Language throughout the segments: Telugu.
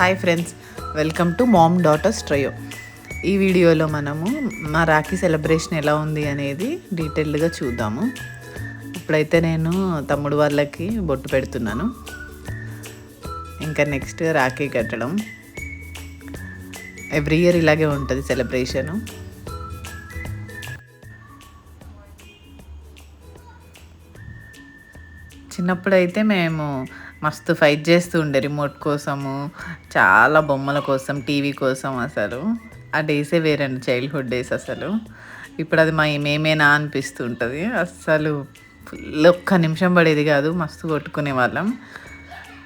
Hi friends, welcome to mom daughters trio. ఈ వీడియోలో మనము మా రాఖీ సెలబ్రేషన్ ఎలా ఉంది అనేది డీటెయిల్డ్గా చూద్దాము. ఇప్పుడైతే నేను తమ్ముడు వాళ్ళకి బొట్టు పెడుతున్నాను. ఇంకా నెక్స్ట్ రాఖీ కట్టడం. ఎవ్రీ ఇయర్ ఇలాగే ఉంటుంది సెలబ్రేషను. చిన్నప్పుడైతే మేము మస్తు ఫైట్ చేస్తూ ఉండే రిమోట్ కోసము, చాలా బొమ్మల కోసం, టీవీ కోసం. అసలు ఆ డేసే వేరండి, చైల్డ్హుడ్ డేస్. అసలు ఇప్పుడు అది మేమేనా అనిపిస్తూ ఉంటుంది. అస్సలు ఫుల్ ఒక్క నిమిషం పడేది కాదు, మస్తు కొట్టుకునే వాళ్ళం.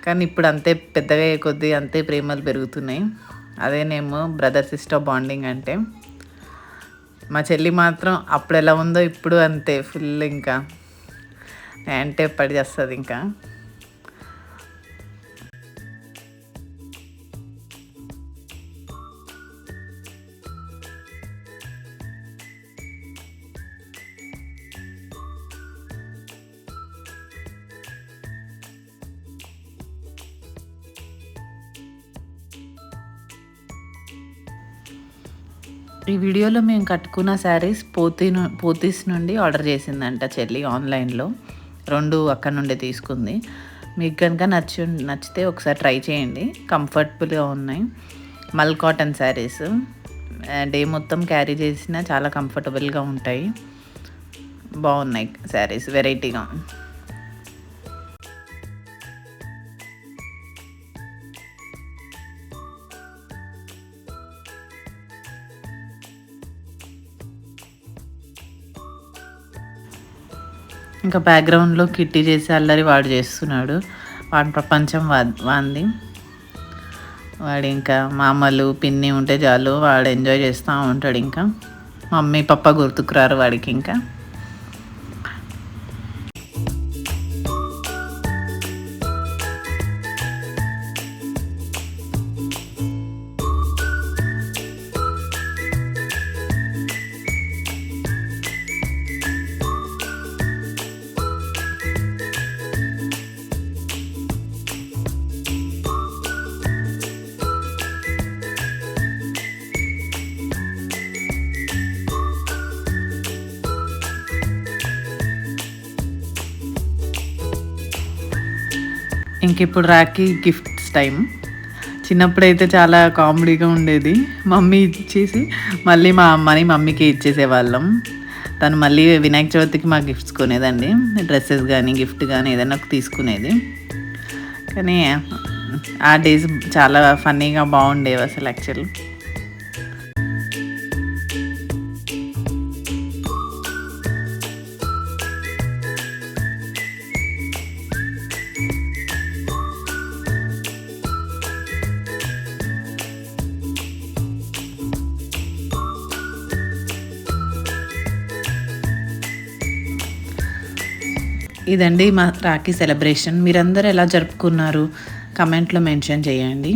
కానీ ఇప్పుడు అంతే పెద్దగా కొద్దీ అంతే ప్రేమలు పెరుగుతున్నాయి. అదేనేమో బ్రదర్ సిస్టర్ బాండింగ్ అంటే. మా చెల్లి మాత్రం అప్పుడు ఎలా ఉందో ఇప్పుడు అంతే ఫుల్. ఇంకా అంటే పడి చేస్తుంది. ఇంకా ఈ వీడియోలో మేము కట్టుకున్న శారీస్ పోతీస్ నుండి ఆర్డర్ చేసిందంట చెల్లి ఆన్లైన్లో. 2 అక్కడ నుండి తీసుకుంది. మీకు కనుక నచ్చితే ఒకసారి ట్రై చేయండి. కంఫర్టబుల్గా ఉన్నాయి. మల్ కాటన్ శారీస్ డే మొత్తం క్యారీ చేసినా చాలా కంఫర్టబుల్గా ఉంటాయి. బాగున్నాయి శారీస్, వెరైటీగా. ఇంకా బ్యాక్గ్రౌండ్లో కిట్టి చేసి అల్లరి వాడు చేస్తున్నాడు. వాడి ప్రపంచం వాంది. వాడు ఇంకా మామలు పిన్ని ఉంటే చాలు వాడు ఎంజాయ్ చేస్తూ ఉంటాడు. ఇంకా మమ్మీ పప్ప గుర్తుకురారు వాడికి. ఇంకా ఇప్పుడు రాఖీ గిఫ్ట్స్ టైం. చిన్నప్పుడైతే చాలా కామెడీగా ఉండేది. మమ్మీ ఇచ్చేసి మళ్ళీ మా అమ్మని మమ్మీకి ఇచ్చేసేవాళ్ళం. తను మళ్ళీ వినాయక చవితికి మా గిఫ్ట్స్ కొనేదండి. డ్రెస్సెస్ కానీ గిఫ్ట్ కానీ ఏదైనా తీసుకునేది. కానీ ఆ డేస్ చాలా ఫన్నీగా బాగుండేవి అసలు యాక్చువల్. ఇదండి మా రాఖీ సెలబ్రేషన్. మీరందరూ ఎలా జరుపుకున్నారు కమెంట్లో మెన్షన్ చేయండి.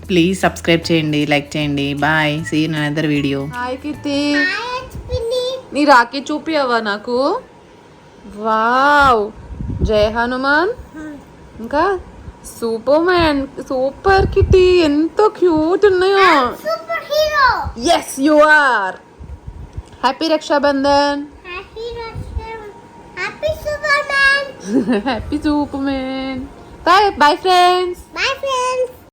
ప్లీజ్ సబ్స్క్రైబ్ చేయండి, లైక్ చేయండి. Bye, see you in another video. Hi Keerthi, నీ రాఖీ చూపియవా నాకు? వావ్, జై హనుమాన్. ఇంకా సూపర్ కిట్టి, ఎంతో క్యూట్ ఉన్నాయో. Yes you are. Happy Rakshabandhan. Happy Superman. Bye friends.